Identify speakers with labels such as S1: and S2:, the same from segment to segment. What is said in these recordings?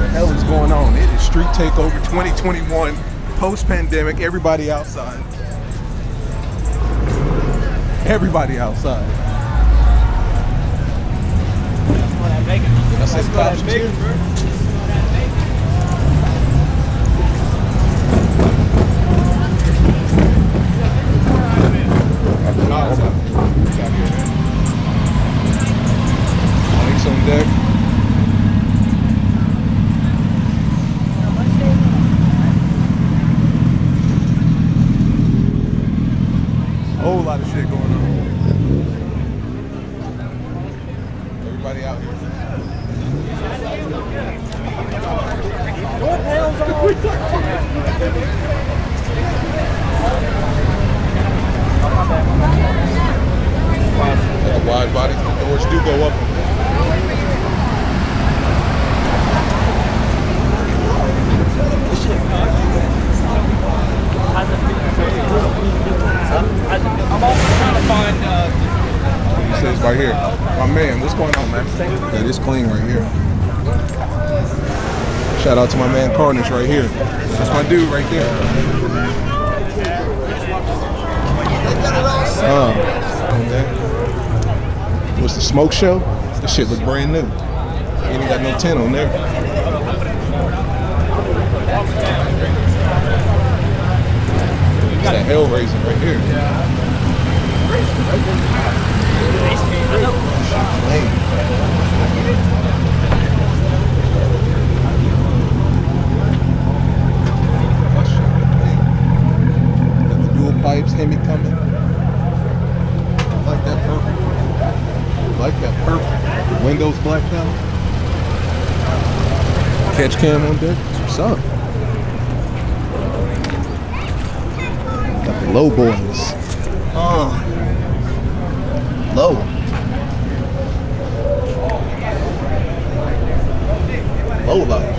S1: the hell is going on? It is Street Takeover 2021, post-pandemic, everybody outside. Everybody outside. I said the cops are here. Mike's on deck. Whole lot of shit going on. Everybody out here. The wide body, the doors do go up.
S2: I'm also trying to find.
S1: He says right here. My man, what's going on, man? Yeah, this clean right here. Shout out to my man Carnage right here. That's my dude right there. What's the smoke show? This shit look brand new. Ain't even got no tint on there. It's that Hellraiser right here. Got the dual pipes, Hemi coming. I like that purple. I like that purple. Windows blacked out. Catch cam on deck. What's up? Got the low boys. Low. Low life.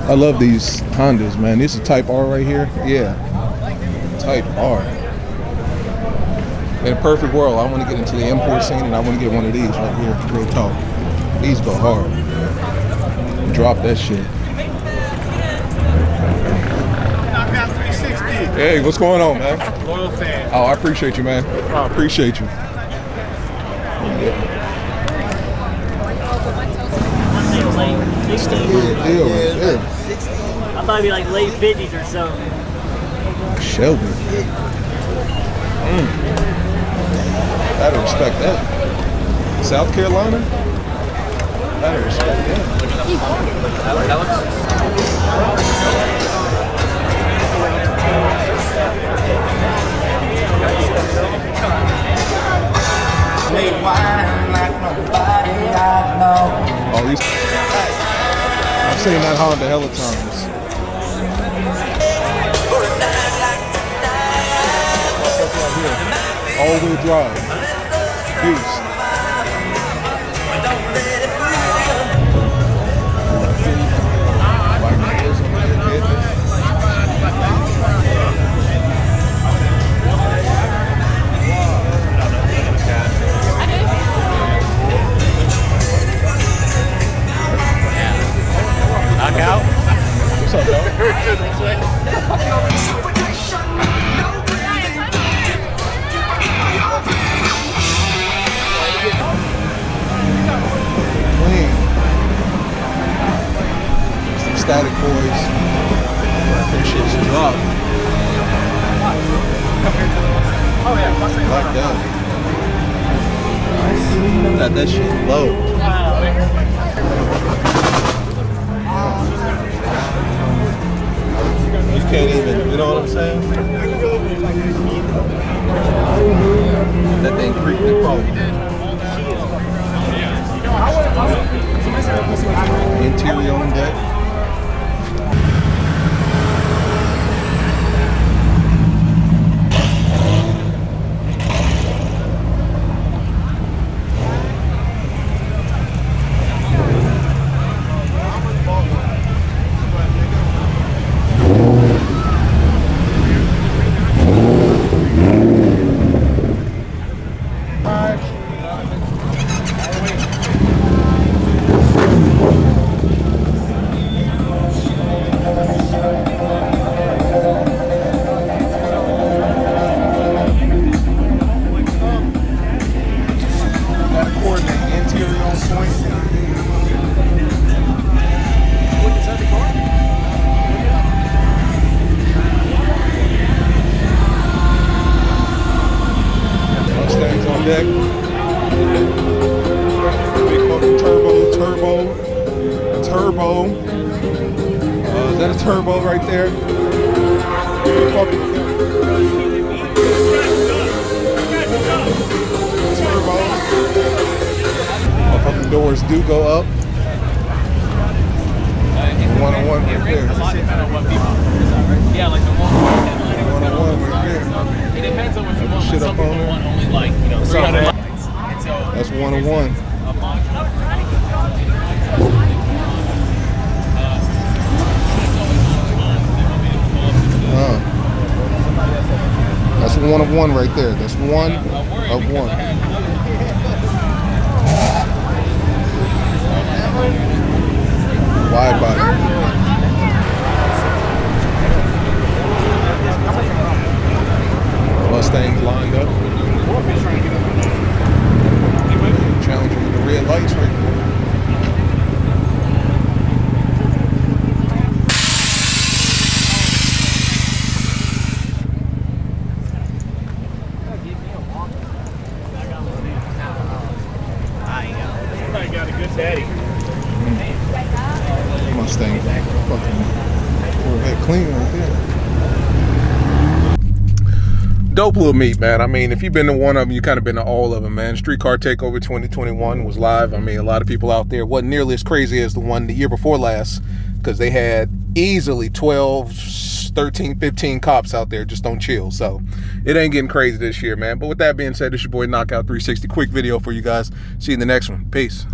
S1: I love these Hondas, man. This is Type R right here. Yeah. Type R. In a perfect world, I want to get into the import scene and I want to get one of these right here. Real talk. These go hard. Drop that shit. Hey, what's going on, man?
S2: Loyal fan.
S1: Oh, I appreciate you, man. I appreciate you. It's the real deal right there.
S3: I thought it'd be like late 50s or so.
S1: Shelby. Gotta respect that. South Carolina? Gotta respect that. Oh, these. I've seen that Honda hella times. Right here. All-wheel drive. Beast.
S2: Knockout.
S1: What's up, dog? Clean. Some static boys. Them shit's drop. Like that. Got that shit low. You can't even, you know what I'm saying? That thing creeped and crawled. Interior on deck. Interior on point.
S2: Look inside the car.
S1: Mustangs on deck. Big fucking turbo. Is that a turbo right there? Big fucking turbo. Fucking doors do go up. One-on-one right there.
S2: Yeah, like the one.
S1: One-on-one right there.
S2: It depends on what you want.
S1: Shit
S2: Some
S1: up
S2: people
S1: on there.
S2: want only like 300 lights. And so
S1: That's one-on-one.
S2: a module.
S1: That's one of one right there. That's one of one. Wide body. Mustangs lined up. Challenging with the red lights right there.
S2: I got a good daddy.
S1: Mustang fucking head clean right there. Dope little meet, man. I mean, if you've been to one of them, you kind of been to all of them, man. Street Car Takeover 2021 was live. I mean, a lot of people out there. Wasn't nearly as crazy as the one the year before last, because they had easily 12, 13, 15 cops out there just on chill. So it ain't getting crazy this year, man. But with that being said, it's your boy Knockout 360. Quick video for you guys. See you in the next one. Peace.